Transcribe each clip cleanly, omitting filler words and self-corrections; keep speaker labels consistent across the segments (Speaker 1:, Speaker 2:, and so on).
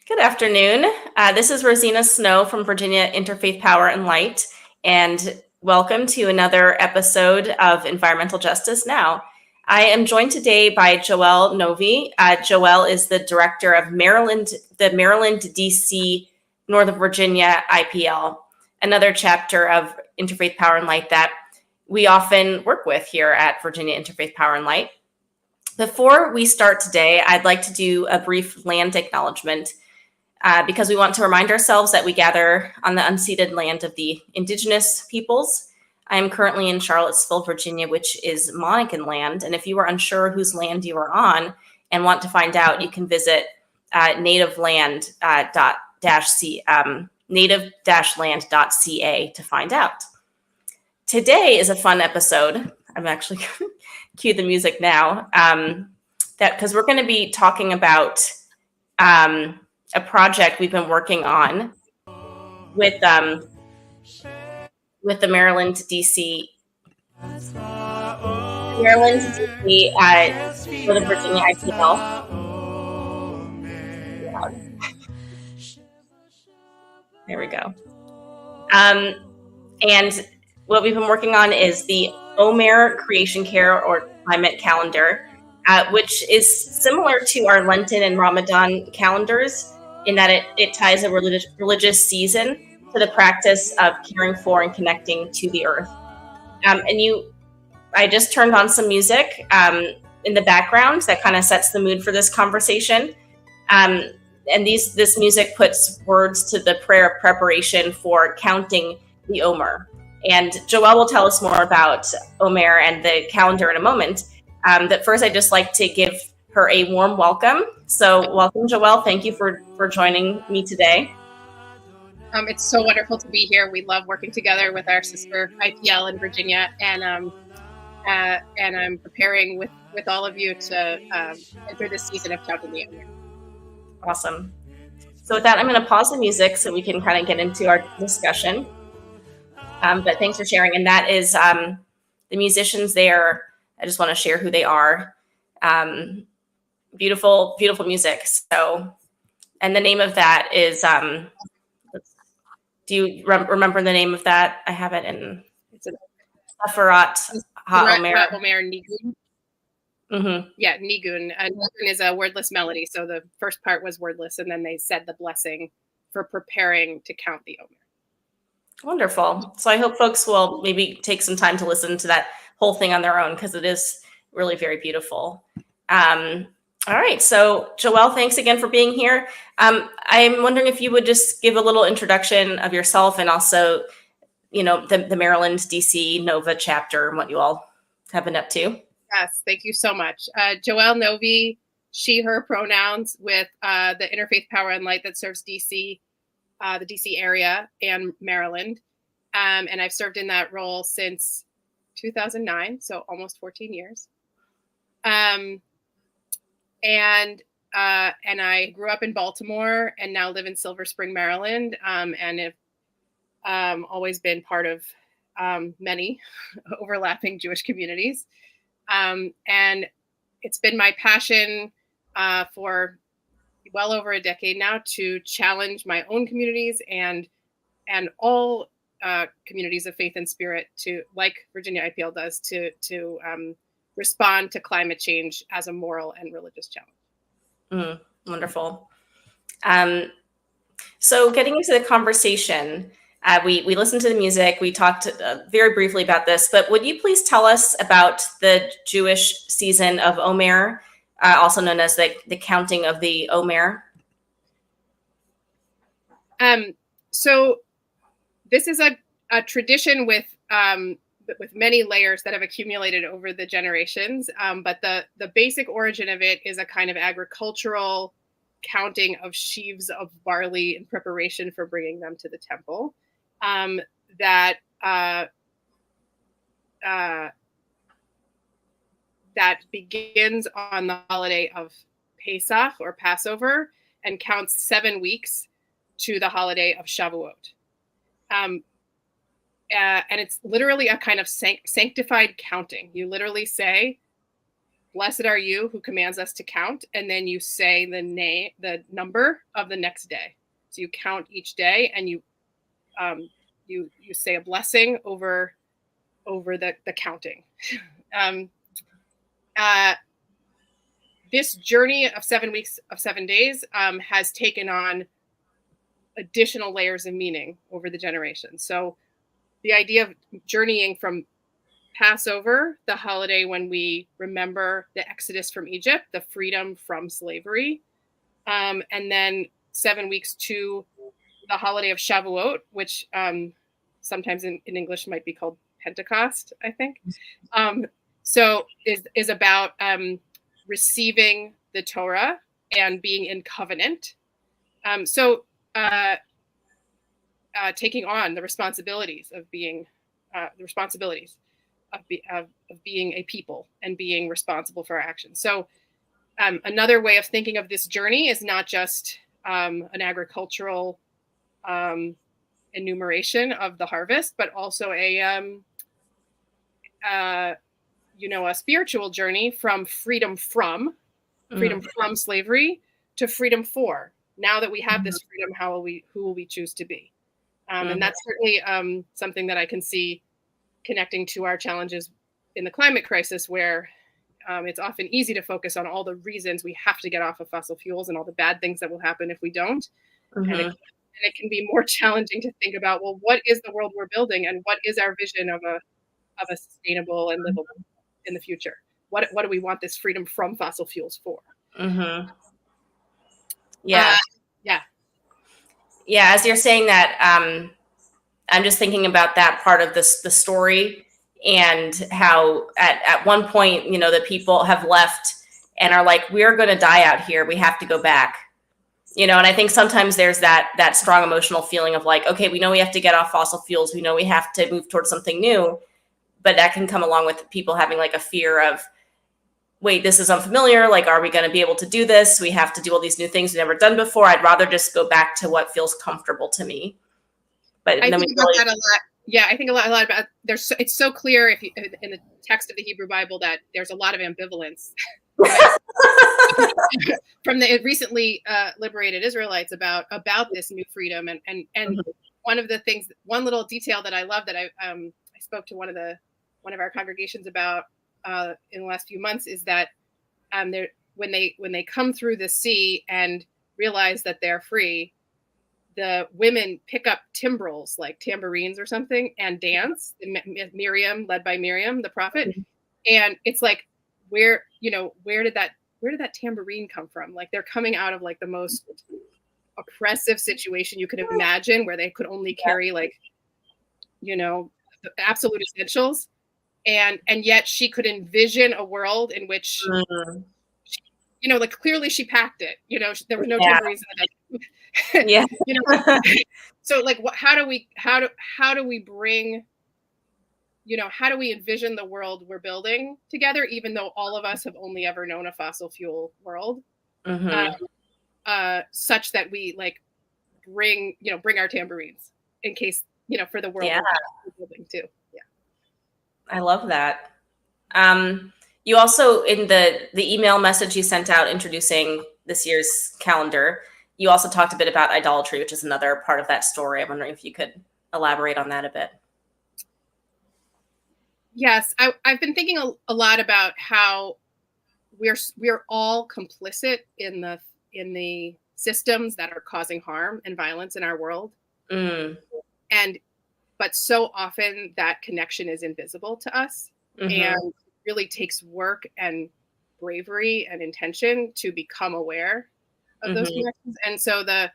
Speaker 1: Good afternoon. This is Rosina Snow from Virginia Interfaith Power and Light, and welcome to another episode of Environmental Justice Now. I am joined today by Joelle Novi. Joelle is the director of the Maryland, DC, Northern Virginia IPL, another chapter of Interfaith Power and Light that we often work with here at Virginia Interfaith Power and Light. Before we start today, I'd like to do a brief land acknowledgement. Because we want to remind ourselves that we gather on the unceded land of the indigenous peoples. I am currently in Charlottesville, Virginia, which is Monacan land. And if you are unsure whose land you are on and want to find out, you can visit native-land.ca to find out. Today is a fun episode. I'm actually going to cue the music now. Because we're going to be talking about a project we've been working on with the Maryland, DC, Northern Virginia IPL. There we go. And what we've been working on is the Omer Creation Climate Calendar, which is similar to our Lenten and Ramadan calendars, in that it ties a religious season to the practice of caring for and connecting to the earth. I just turned on some music in the background that kind of sets the mood for this conversation. And this music puts words to the prayer of preparation for counting the Omer. And Joelle will tell us more about Omer and the calendar in a moment. But first, I'd just like to give her a warm welcome. So welcome, Joelle. Thank you for joining me today.
Speaker 2: It's so wonderful to be here. We love working together with our sister IPL in Virginia, and I'm preparing with all of you to enter this season of Counting the Omer.
Speaker 1: Awesome. So with that, I'm going to pause the music so we can kind of get into our discussion. But thanks for sharing. And that is the musicians there. I just want to share who they are. Beautiful, beautiful music. So, and the name of that is, do you remember the name of that? I have it in Safarat HaOmer.
Speaker 2: Omer Nigun. Mm-hmm. Yeah, Nigun. Nigun is a wordless melody. So the first part was wordless, and then they said the blessing for preparing to count the Omer.
Speaker 1: Wonderful. So I hope folks will maybe take some time to listen to that whole thing on their own, because it is really very beautiful. All right. So Joelle, thanks again for being here. I'm wondering if you would just give a little introduction of yourself and also, the Maryland, DC, NOVA chapter and what you all have been up to.
Speaker 2: Yes. Thank you so much. Joelle Novi, she, her pronouns, with the Interfaith Power and Light that serves DC, the DC area and Maryland. And I've served in that role since 2009, so almost 14 years. And I grew up in Baltimore and now live in Silver Spring, Maryland, and have always been part of many overlapping Jewish communities. And it's been my passion for well over a decade now to challenge my own communities and all communities of faith and spirit to, like Virginia IPL does, to respond to climate change as a moral and religious challenge.
Speaker 1: Wonderful. So getting into the conversation, we listened to the music. We talked very briefly about this, but would you please tell us about the Jewish season of Omer, also known as the counting of the Omer?
Speaker 2: So this is a tradition with many layers that have accumulated over the generations. But the basic origin of it is a kind of agricultural counting of sheaves of barley in preparation for bringing them to the temple. That begins on the holiday of Pesach or Passover and counts 7 weeks to the holiday of Shavuot. And it's literally a kind of sanctified counting. You literally say, blessed are you who commands us to count. And then you say the number of the next day. So you count each day, and you say a blessing over the counting. This journey of 7 weeks of 7 days has taken on additional layers of meaning over the generations. So the idea of journeying from Passover, the holiday when we remember the Exodus from Egypt, the freedom from slavery, and then 7 weeks to the holiday of Shavuot, which sometimes in English might be called Pentecost, I think. So is about receiving the Torah and being in covenant. Taking on the responsibilities of being of being a people and being responsible for our actions. So another way of thinking of this journey is not just an agricultural enumeration of the harvest, but also a spiritual journey from freedom from slavery to freedom for. Now that we have this freedom, who will we choose to be? And that's certainly something that I can see connecting to our challenges in the climate crisis, where it's often easy to focus on all the reasons we have to get off of fossil fuels and all the bad things that will happen if we don't. And it can be more challenging to think about, well, what is the world we're building, and what is our vision of a sustainable and livable in the future? What do we want this freedom from fossil fuels for?
Speaker 1: Yeah. Yeah. As you're saying that, I'm just thinking about that part of the story, and how at one point, the people have left and are like, we're going to die out here. We have to go back. And I think sometimes there's that strong emotional feeling of like, okay, we know we have to get off fossil fuels. We know we have to move towards something new, but that can come along with people having like a fear of, wait, this is unfamiliar. Like, are we going to be able to do this? We have to do all these new things we've never done before. I'd rather just go back to what feels comfortable to me. But
Speaker 2: I think about that a lot. Yeah, I think a lot about it's so clear in the text of the Hebrew Bible that there's a lot of ambivalence from the recently liberated Israelites about this new freedom. And one of the things, one little detail that I love that I spoke to one of our congregations about in the last few months is that when they come through the sea and realize that they're free, the women pick up timbrels like tambourines or something and dance. Miriam, led by Miriam, the prophet, and it's like, where did that tambourine come from? Like, they're coming out of like the most oppressive situation you could imagine, where they could only carry the absolute essentials, and yet she could envision a world in which clearly she packed it. There were no tambourines in the
Speaker 1: yeah.
Speaker 2: So like, how do we bring, how do we envision the world we're building together, even though all of us have only ever known a fossil fuel world, such that we like bring our tambourines in case, for the world we're building too. Yeah.
Speaker 1: I love that. You also, in the email message you sent out introducing this year's calendar, you also talked a bit about idolatry, which is another part of that story. I'm wondering if you could elaborate on that a bit.
Speaker 2: Yes, I've been thinking a lot about how we're all complicit in the systems that are causing harm and violence in our world, but so often that connection is invisible to us, and it really takes work and bravery and intention to become aware of those connections. And so the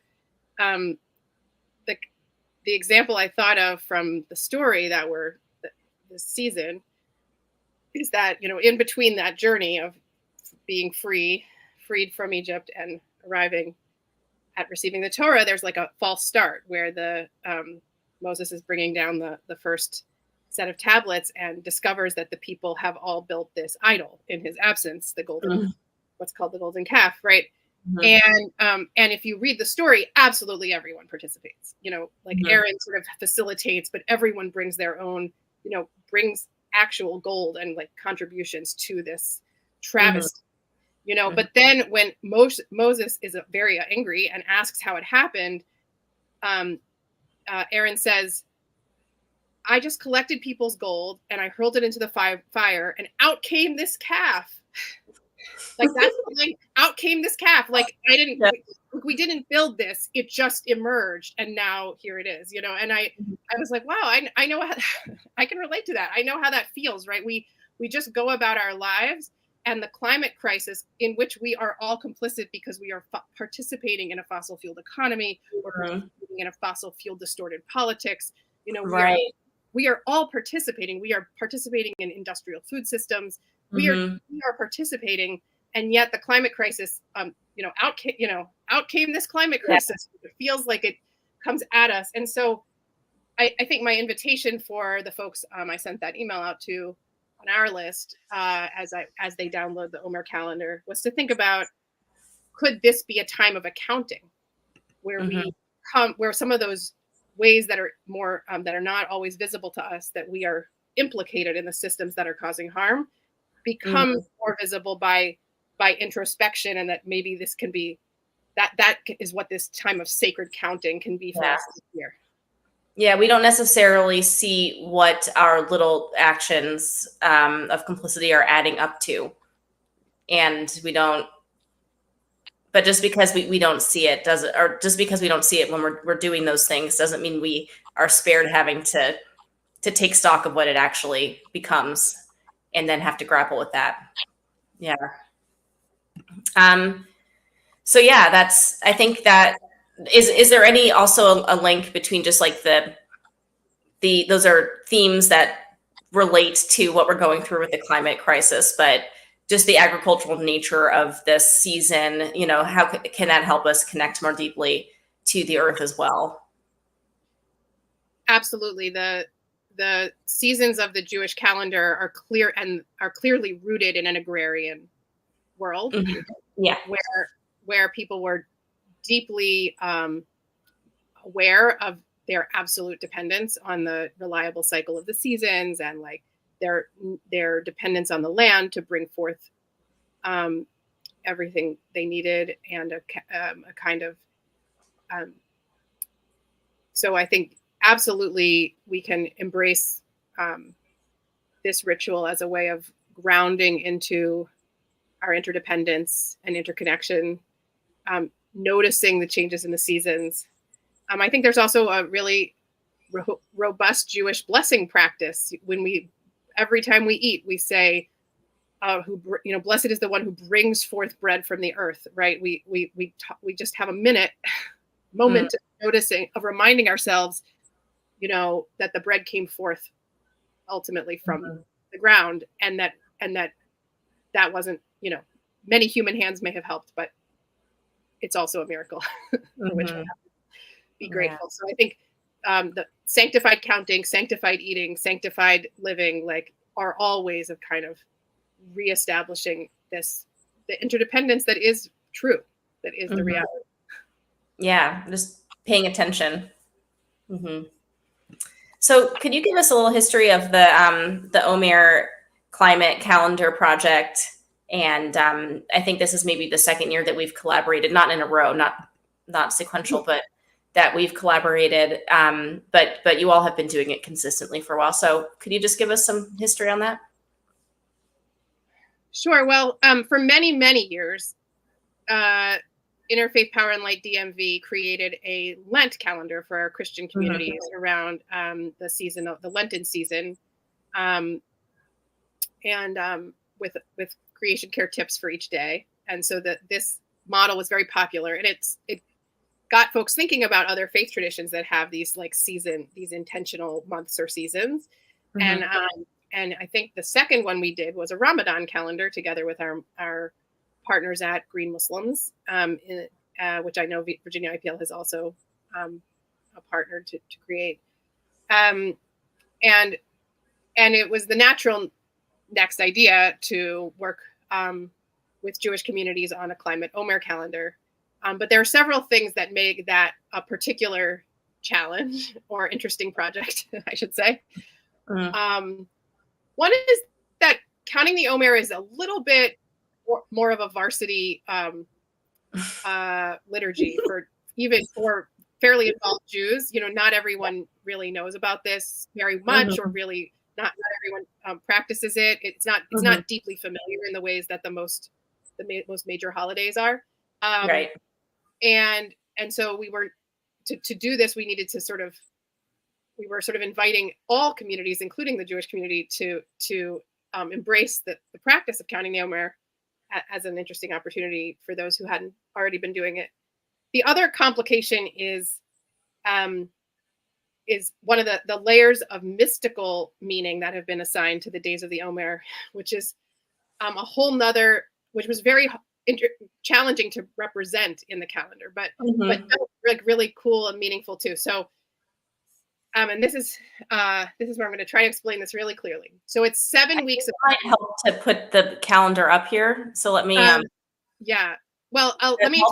Speaker 2: example I thought of from the story that we're this season is that, in between that journey of being freed from Egypt and arriving at receiving the Torah, there's like a false start where the Moses is bringing down the first set of tablets and discovers that the people have all built this idol in his absence, the golden, what's called the golden calf, right? And if you read the story, absolutely everyone participates. Aaron sort of facilitates, but everyone brings their own, brings actual gold and like contributions to this travesty, you know. But then when Moses is very angry and asks how it happened, Aaron says, I just collected people's gold and I hurled it into the fire and out came this calf. Like that's like, out came this calf. Like we didn't build this. It just emerged and now here it is, you know. And I was like, wow, I know how I can relate to that. I know how that feels, right? We just go about our lives, and the climate crisis in which we are all complicit because we are participating in a fossil fueled economy or participating in a fossil fuel distorted politics. You know, we are all participating. We are participating in industrial food systems. We are participating, and yet the climate crisis, out came this climate crisis. Yeah. It feels like it comes at us, and so I think my invitation for the folks I sent that email out to on our list as they download the Omer calendar was to think about, could this be a time of accounting where where some of those ways that are more that are not always visible to us, that we are implicated in the systems that are causing harm, become more visible by introspection, and that maybe this can be that is what this time of sacred counting can be for us this year.
Speaker 1: Yeah, we don't necessarily see what our little actions of complicity are adding up to, and we don't. But just because we don't see it doesn't, or just because we don't see it when we're doing those things, doesn't mean we are spared having to take stock of what it actually becomes, and then have to grapple with that. Yeah. So yeah, I think that is there any also a link between just like those are themes that relate to what we're going through with the climate crisis, but just the agricultural nature of this season, you know, how can that help us connect more deeply to the earth as well?
Speaker 2: Absolutely. The seasons of the Jewish calendar are clearly rooted in an agrarian world.
Speaker 1: Yeah.
Speaker 2: Where people were deeply aware of their absolute dependence on the reliable cycle of the seasons, and like their dependence on the land to bring forth everything they needed, and a kind of so I think absolutely we can embrace this ritual as a way of grounding into our interdependence and interconnection, noticing the changes in the seasons. I think there's also a really robust Jewish blessing practice. Every time we eat, we say, blessed is the one who brings forth bread from the earth, right? We just have a moment of noticing, of reminding ourselves, you know, that the bread came forth ultimately from the ground, and that wasn't, you know, many human hands may have helped, but it's also a miracle for which we have to be grateful. So I think the sanctified counting, sanctified eating, sanctified living, like, are all ways of kind of reestablishing the interdependence that is true, that is the reality.
Speaker 1: Yeah, just paying attention. So could you give us a little history of the Omer Climate Calendar project? And I think this is maybe the second year that we've collaborated, not in a row, not sequential, but that we've collaborated. But you all have been doing it consistently for a while. So could you just give us some history on that?
Speaker 2: Sure. Well, for many, many years, Interfaith Power and Light DMV created a Lent calendar for our Christian communities around the season of the Lenten season, and with creation care tips for each day. And so this model was very popular, and it got folks thinking about other faith traditions that have these these intentional months or seasons. And I think the second one we did was a Ramadan calendar together with our partners at Green Muslims, which I know Virginia IPL has also a partner to create. And it was the natural next idea to work with Jewish communities on a climate Omer calendar. But there are several things that make that a particular challenge or interesting project, I should say. One is that counting the Omer is a little bit more of a varsity liturgy even for fairly involved Jews. Not everyone really knows about this very much, or really not everyone practices it. It's not deeply familiar in the ways that the most major holidays are.
Speaker 1: Right.
Speaker 2: And so we were to do this, we needed to we were inviting all communities, including the Jewish community, to embrace the practice of counting the Omer as an interesting opportunity for those who hadn't already been doing it. The other complication is one of the layers of mystical meaning that have been assigned to the days of the Omer, which is a whole nother, which was very challenging to represent in the calendar, but like really cool and meaningful too. So, and this is where I'm going to try to explain this really clearly. So it's 7 weeks. It
Speaker 1: might help to put the calendar up here. So let me.
Speaker 2: Yeah. Well, let me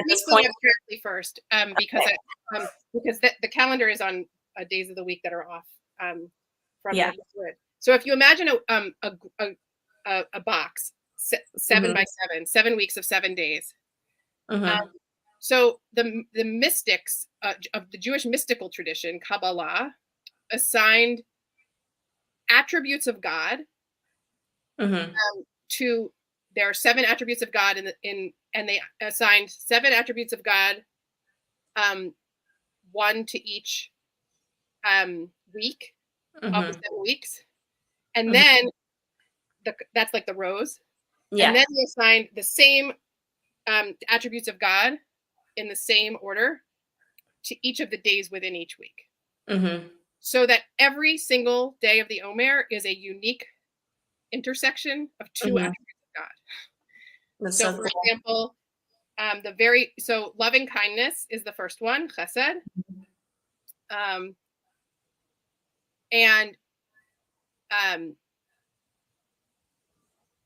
Speaker 2: explain abstractly first, because the calendar is on days of the week that are off from the grid. So if you imagine a box, 7 by 7, 7 weeks of 7 days. So the mystics of the Jewish mystical tradition, Kabbalah, assigned attributes of God to. There are 7 attributes of God and they assigned 7 attributes of God, 1 to each week of the 7 weeks, and then that's like the rows. And then they assigned the same attributes of God in the same order to each of the days within each week, so that every single day of the Omer is a unique intersection of 2 attributes of God. That's so for example, loving kindness is the first one, chesed.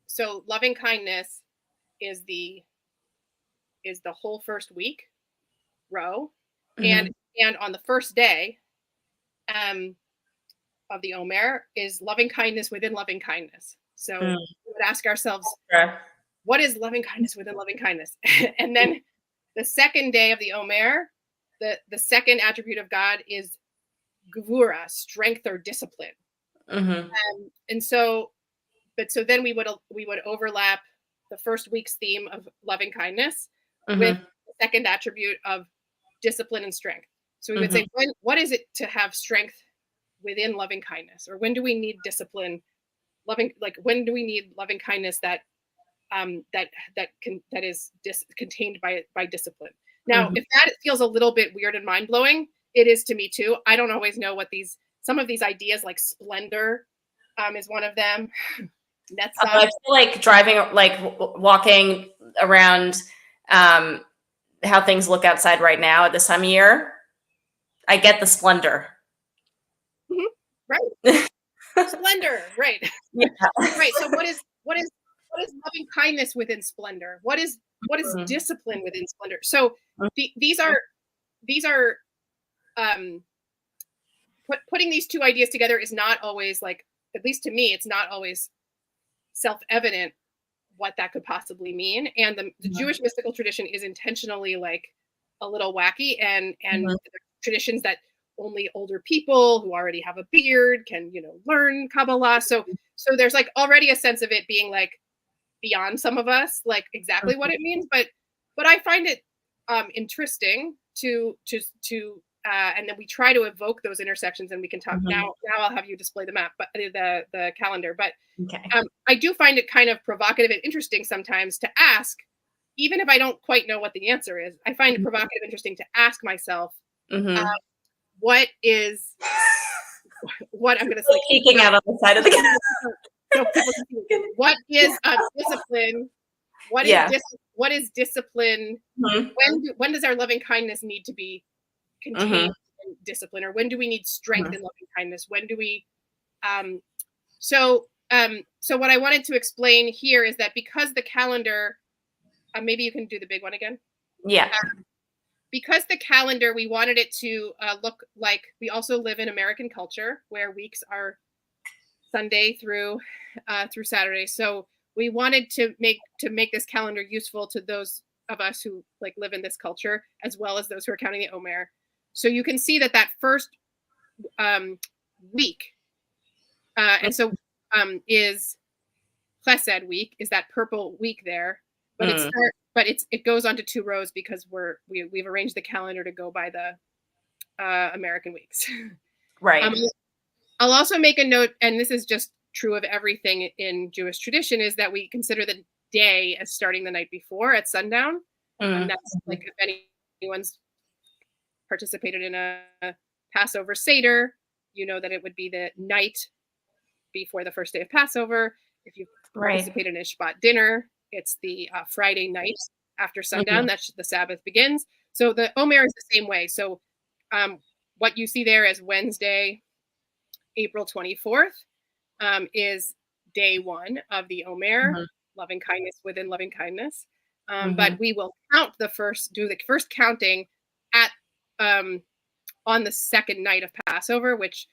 Speaker 2: So loving kindness is the whole first week row, and on the first day of the Omer is loving kindness within loving kindness. So we would ask ourselves, what is loving kindness within loving kindness? And then the second day of the Omer, the second attribute of God is gevura, strength or discipline. And so then we would overlap the first week's theme of loving kindness with the second attribute of discipline and strength. So we would say, what is it to have strength within loving kindness, or when do we need discipline? When do we need loving kindness that is contained by discipline? Now, if that feels a little bit weird and mind blowing, it is to me too. I don't always know what some of these ideas, like splendor, is one of them.
Speaker 1: I feel like walking around how things look outside right now at this time of year. I get the splendor.
Speaker 2: Right. Splendor. Right. Yeah. Right. So what is loving kindness within splendor? What is discipline within splendor? So these are putting these two ideas together is not always, like, at least to me, it's not always self-evident what that could possibly mean. And the Jewish mystical tradition is intentionally like a little wacky, and traditions that only older people who already have a beard can, learn Kabbalah. So there's like already a sense of it being like beyond some of us, like exactly what it means. But I find it interesting to and then we try to evoke those intersections, and we can talk now. I'll have you display the map, but the calendar. But I do find it kind of provocative and interesting sometimes to ask, even if I don't quite know what the answer is. I find it provocative, interesting to ask myself, what I'm going to say,
Speaker 1: peeking out on the side of the calendar.
Speaker 2: So what is discipline? What is discipline? When does our loving kindness need to be contained in discipline, or when do we need strength in loving kindness? When do we so what I wanted to explain here is that because the calendar, maybe you can do the big one again. Because the calendar, we wanted it to look like we also live in American culture where weeks are Sunday through Saturday. So we wanted to make this calendar useful to those of us who like live in this culture, as well as those who are counting the Omer. So you can see that first week, and so is Chesed week, is that purple week there, but it goes on to 2 rows because we've arranged the calendar to go by the American weeks.
Speaker 1: Right.
Speaker 2: I'll also make a note, and this is just true of everything in Jewish tradition, is that we consider the day as starting the night before at sundown. That's like if anyone's participated in a Passover Seder, you know that it would be the night before the first day of Passover. If you participate in a Shabbat dinner, it's the Friday night after sundown. That's the Sabbath begins. So the Omer is the same way. So what you see there as Wednesday, April 24th, is day 1 of the Omer, loving kindness within loving kindness. But we will do the first counting at on the second night of Passover, which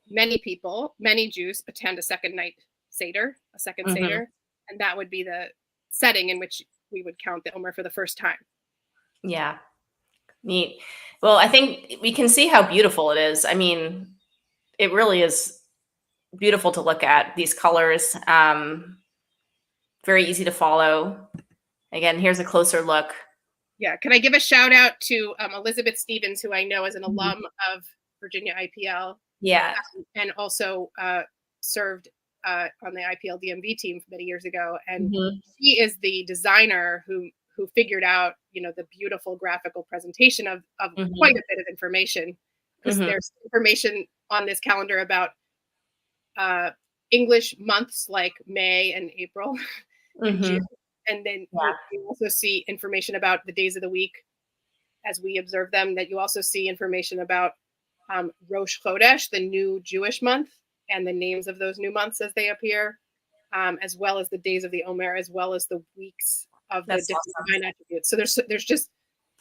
Speaker 2: many Jews attend a second night Seder, a second Seder, and that would be the setting in which we would count the Omer for the first time.
Speaker 1: Yeah. Neat. Well, I think we can see how beautiful it is. I mean, it really is beautiful to look at, these colors. Very easy to follow. Again, here's a closer look.
Speaker 2: Yeah. Can I give a shout out to Elizabeth Stevens, who I know is an alum of Virginia IPL.
Speaker 1: Yeah.
Speaker 2: And also served on the IPL DMV team many years ago. And she is the designer who figured out, the beautiful graphical presentation of quite a bit of information. Because there's information on this calendar about English months like May and April and June. And then you also see information about the days of the week as we observe them, that you also see information about Rosh Chodesh, the new Jewish month, and the names of those new months as they appear, as well as the days of the Omer, as well as the weeks of the different divine attributes. So there's just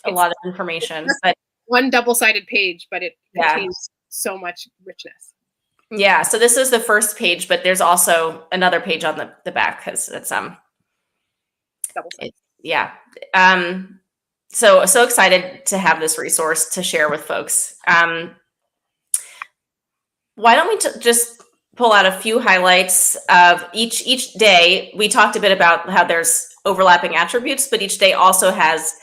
Speaker 1: a lot of information. But
Speaker 2: one double-sided page, but it contains so much richness.
Speaker 1: Yeah. So this is the first page, but there's also another page on the back because it's
Speaker 2: double-sided.
Speaker 1: Yeah. So excited to have this resource to share with folks. Why don't we just pull out a few highlights of each day? We talked a bit about how there's overlapping attributes, but each day also has,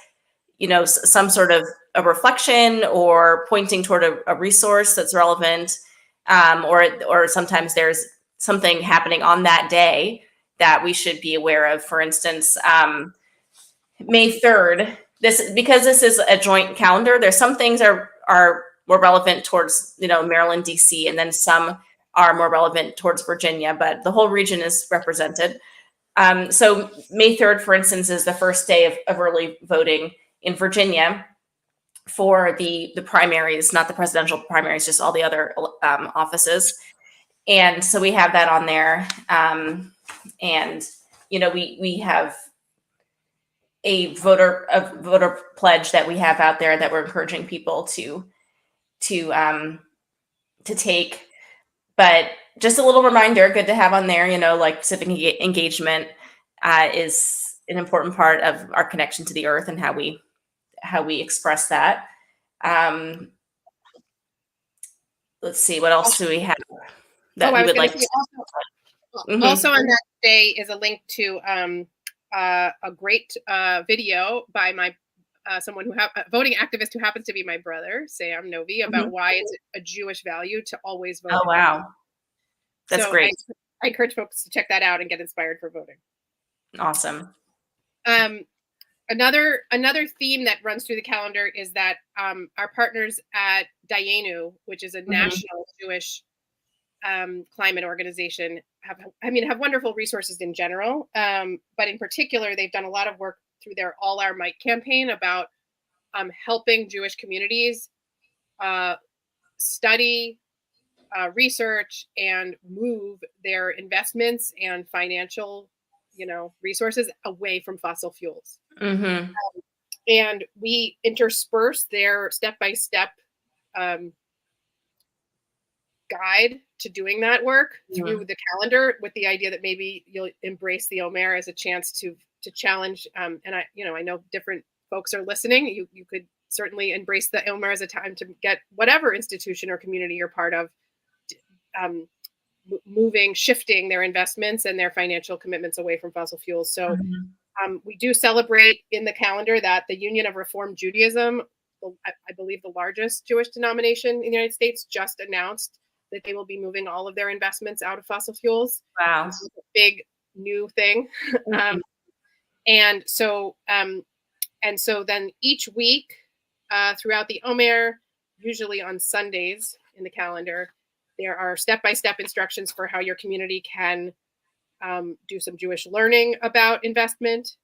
Speaker 1: some sort of a reflection or pointing toward a resource that's relevant, or sometimes there's something happening on that day that we should be aware of. For instance, May 3rd, because this is a joint calendar, there's some things are more relevant towards, Maryland, DC, and then some are more relevant towards Virginia, but the whole region is represented. So May 3rd, for instance, is the first day of early voting in Virginia for the primaries, not the presidential primaries, just all the other offices. And so we have that on there. And, we have a voter pledge that we have out there that we're encouraging people to take. But just a little reminder, good to have on there, like civic engagement is an important part of our connection to the earth and how we express that. Let's see, what else do we have that we would like to
Speaker 2: also on that day is a link to a great video by my someone who a voting activist who happens to be my brother, Sam Novi, about why it's a Jewish value to always vote.
Speaker 1: Oh, wow. That's great.
Speaker 2: I encourage folks to check that out and get inspired for voting.
Speaker 1: Awesome.
Speaker 2: Another theme that runs through the calendar is that our partners at Dayenu, which is a national Jewish climate organization, have wonderful resources in general, but in particular, they've done a lot of work through their All Our Might campaign about helping Jewish communities study, research, and move their investments and financial, resources away from fossil fuels. And we intersperse their step-by-step guide to doing that work through the calendar, with the idea that maybe you'll embrace the Omer as a chance to challenge. And I know different folks are listening. You could certainly embrace the Omer as a time to get whatever institution or community you're part of shifting their investments and their financial commitments away from fossil fuels. So we do celebrate in the calendar that the Union of Reform Judaism, I believe the largest Jewish denomination in the United States, just announced that they will be moving all of their investments out of fossil fuels.
Speaker 1: Wow.
Speaker 2: This is a big new thing. And so then each week throughout the Omer, usually on Sundays in the calendar, there are step-by-step instructions for how your community can do some Jewish learning about investment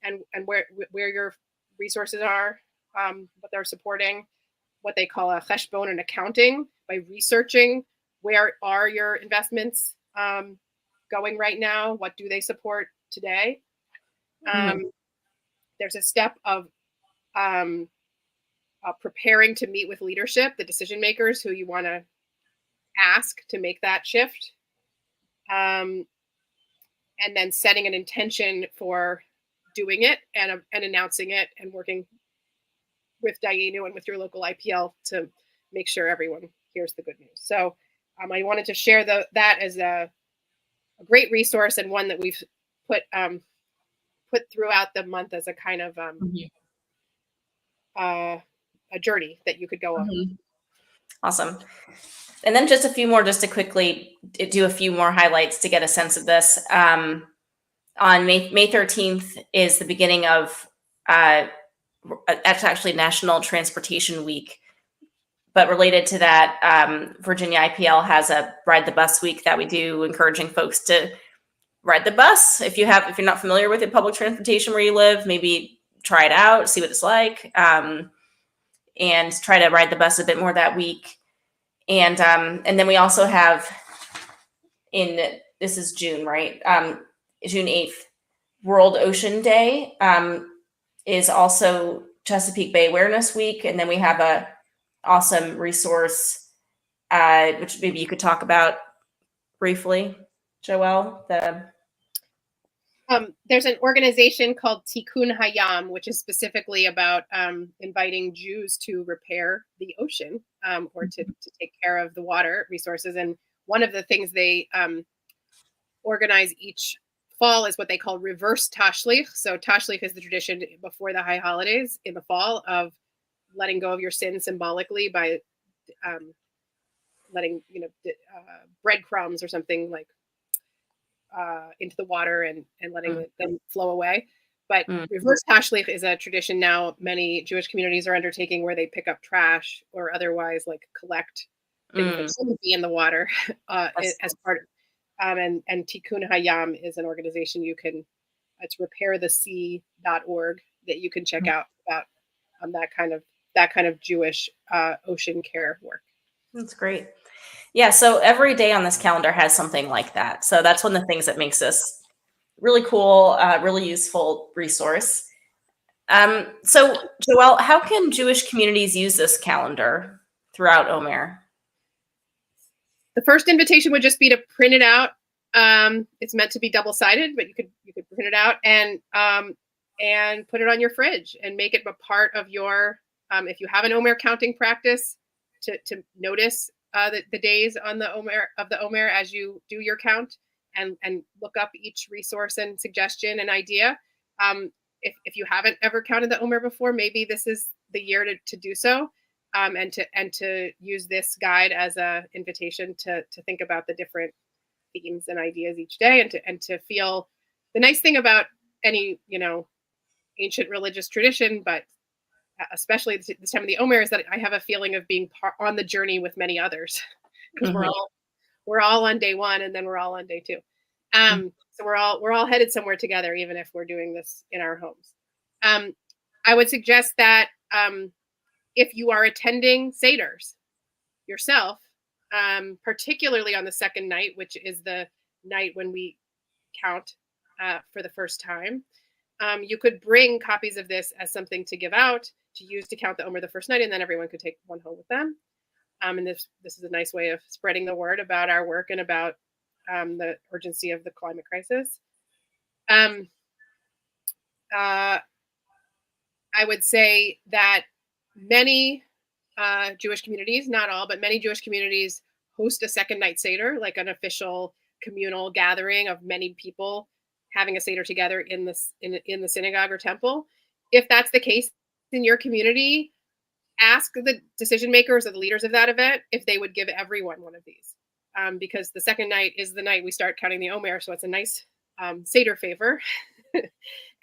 Speaker 2: and where your resources are, what they're supporting, what they call a cheshbon, and accounting, by researching where are your investments going right now, what do they support today. There's a step of preparing to meet with leadership, the decision makers who you want to ask to make that shift, and then setting an intention for doing it and announcing it and working with Dayenu and with your local IPL to make sure everyone hears the good news. So I wanted to share that as a great resource, and one that we've put throughout the month as a kind of a journey that you could go on.
Speaker 1: Awesome. And then just a few more, just to quickly do a few more highlights to get a sense of this. On May 13th is the beginning of, that's actually National Transportation Week. But related to that, Virginia IPL has a Ride the Bus week that we do, encouraging folks to ride the bus. If you're not familiar with it, public transportation where you live, maybe try it out, see what it's like, and try to ride the bus a bit more that week. And then we also have this is June, right? June 8th, World Ocean Day is also Chesapeake Bay Awareness Week. And then we have a awesome resource, which maybe you could talk about briefly, Joelle.
Speaker 2: There's an organization called Tikkun Hayam, which is specifically about inviting Jews to repair the ocean, or to take care of the water resources. And one of the things they organize each fall is what they call reverse tashlich. So tashlich is the tradition before the high holidays in the fall of letting go of your sin symbolically by letting breadcrumbs or something like into the water and letting them flow away. But reverse tashlich is a tradition now many Jewish communities are undertaking, where they pick up trash or otherwise like collect things that shouldn't be in the water as part of. And Tikkun Hayam is an organization it's repairthesea.org that you can check out about that kind of Jewish ocean care work.
Speaker 1: That's great. Yeah, so every day on this calendar has something like that. So that's one of the things that makes this really cool, really useful resource. So Joelle, how can Jewish communities use this calendar throughout Omer?
Speaker 2: The first invitation would just be to print it out. It's meant to be double-sided, but you could print it out and put it on your fridge and make it a part of your, if you have an Omer counting practice, to notice the days on the Omer as you do your count, and look up each resource and suggestion and idea. If you haven't ever counted the Omer before, maybe this is the year to do so, and to use this guide as a invitation to think about the different themes and ideas each day, and to feel. The nice thing about any ancient religious tradition, but especially this time of the Omer, is that I have a feeling of being on the journey with many others, because we're all on day one, and then we're all on day two. So we're all headed somewhere together, even if we're doing this in our homes. I would suggest that if you are attending Seders yourself, particularly on the second night, which is the night when we count for the first time, you could bring copies of this as something to give out, to use to count the Omer the first night, and then everyone could take one home with them. And this is a nice way of spreading the word about our work and about the urgency of the climate crisis. Um, uh, I would say that many Jewish communities, not all, but many Jewish communities host a second night Seder, like an official communal gathering of many people having a Seder together in the synagogue or temple. If that's the case in your community, ask the decision makers or the leaders of that event if they would give everyone one of these. Because the second night is the night we start counting the Omer, so it's a nice Seder favor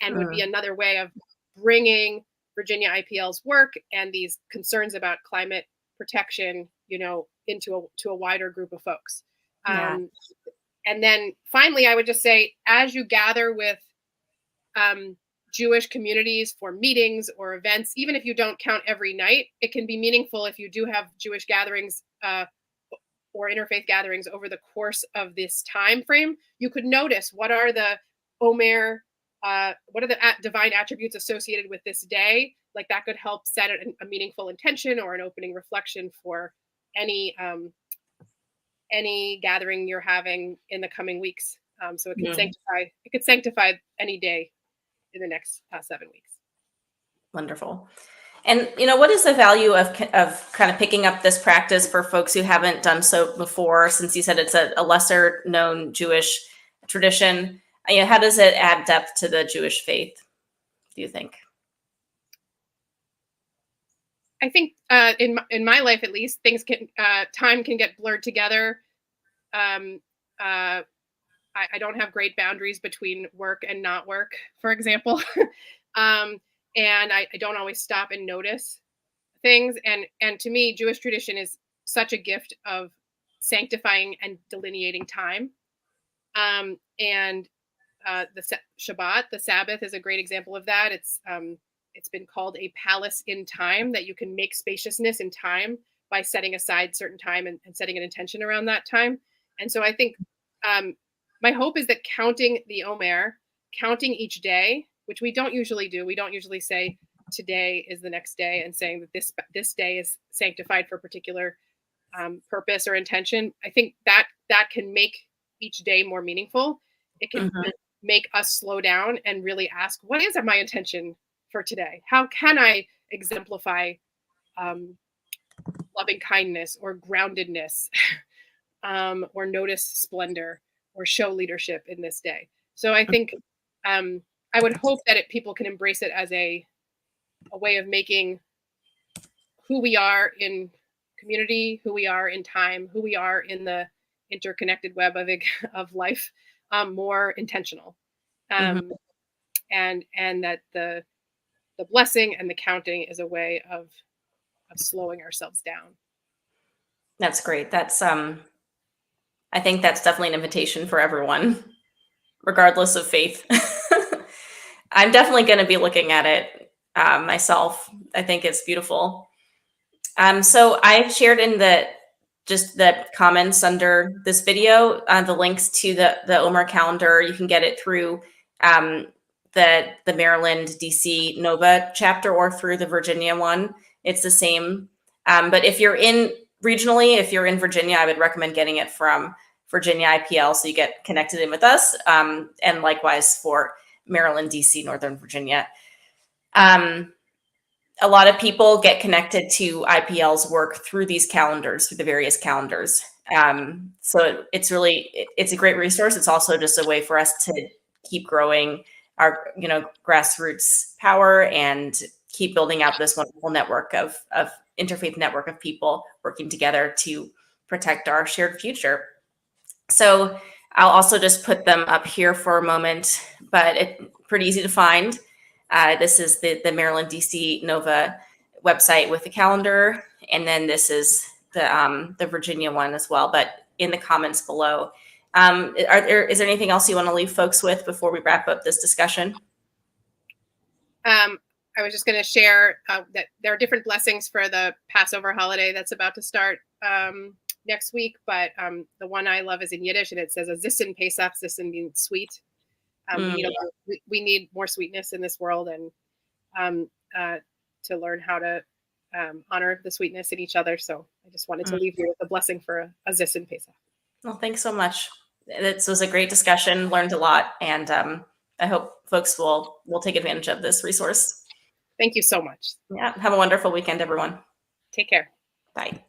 Speaker 2: and would be another way of bringing Virginia IPL's work and these concerns about climate protection, into a wider group of folks.
Speaker 1: Yeah.
Speaker 2: And then finally, I would just say, as you gather with Jewish communities for meetings or events, even if you don't count every night, it can be meaningful if you do have Jewish gatherings or interfaith gatherings over the course of this time frame. You could notice what are the Omer, what are the divine attributes associated with this day. Like that could help set a meaningful intention or an opening reflection for any gathering you're having in the coming weeks. So it can sanctify any day in the next 7 weeks.
Speaker 1: Wonderful. And what is the value of kind of picking up this practice for folks who haven't done so before? Since you said it's a lesser known Jewish tradition, how does it add depth to the Jewish faith, do you think?
Speaker 2: I think in my life, at least, time can get blurred together. I don't have great boundaries between work and not work, for example. And I don't always stop and notice things. And to me, Jewish tradition is such a gift of sanctifying and delineating time. And the Shabbat, the Sabbath, is a great example of that. It's been called a palace in time, that you can make spaciousness in time by setting aside certain time and setting an intention around that time. And so I think my hope is that counting the Omer, counting each day, which we don't usually do. We don't usually say today is the next day and saying that this day is sanctified for a particular purpose or intention. I think that can make each day more meaningful. It can make us slow down and really ask, what is my intention for today? How can I exemplify loving kindness or groundedness or notice splendor or show leadership in this day? So I think I would hope that people can embrace it as a way of making who we are in community, who we are in time, who we are in the interconnected web of life, more intentional. And that the blessing and the counting is a way of slowing ourselves down.
Speaker 1: That's great. That's I think that's definitely an invitation for everyone, regardless of faith. I'm definitely going to be looking at it myself. I think it's beautiful. So I've shared in the comments under this video the links to the Omer calendar. You can get it through the Maryland DC Nova chapter or through the Virginia one. It's the same. But if you're regionally, if you're in Virginia, I would recommend getting it from Virginia IPL, so you get connected in with us, and likewise for Maryland, DC, Northern Virginia. A lot of people get connected to IPL's work through these calendars, through the various calendars. So it's a great resource. It's also just a way for us to keep growing our, grassroots power and keep building out this wonderful network of interfaith network of people working together to protect our shared future. So I'll also just put them up here for a moment, but it's pretty easy to find. This is the Maryland DC Nova website with the calendar, and then this is the Virginia one as well, but in the comments below. Is there anything else you want to leave folks with before we wrap up this discussion?
Speaker 2: I was just going to share that there are different blessings for the Passover holiday that's about to start next week, but the one I love is in Yiddish, and it says a Zissin Pesach. Zissin means sweet. We need more sweetness in this world, and to learn how to honor the sweetness in each other. So I just wanted to leave you with a blessing for a Zis and Pesach.
Speaker 1: Well, thanks so much. This was a great discussion, learned a lot, and I hope folks will take advantage of this resource.
Speaker 2: Thank you so much.
Speaker 1: Yeah, have a wonderful weekend, everyone.
Speaker 2: Take care.
Speaker 1: Bye.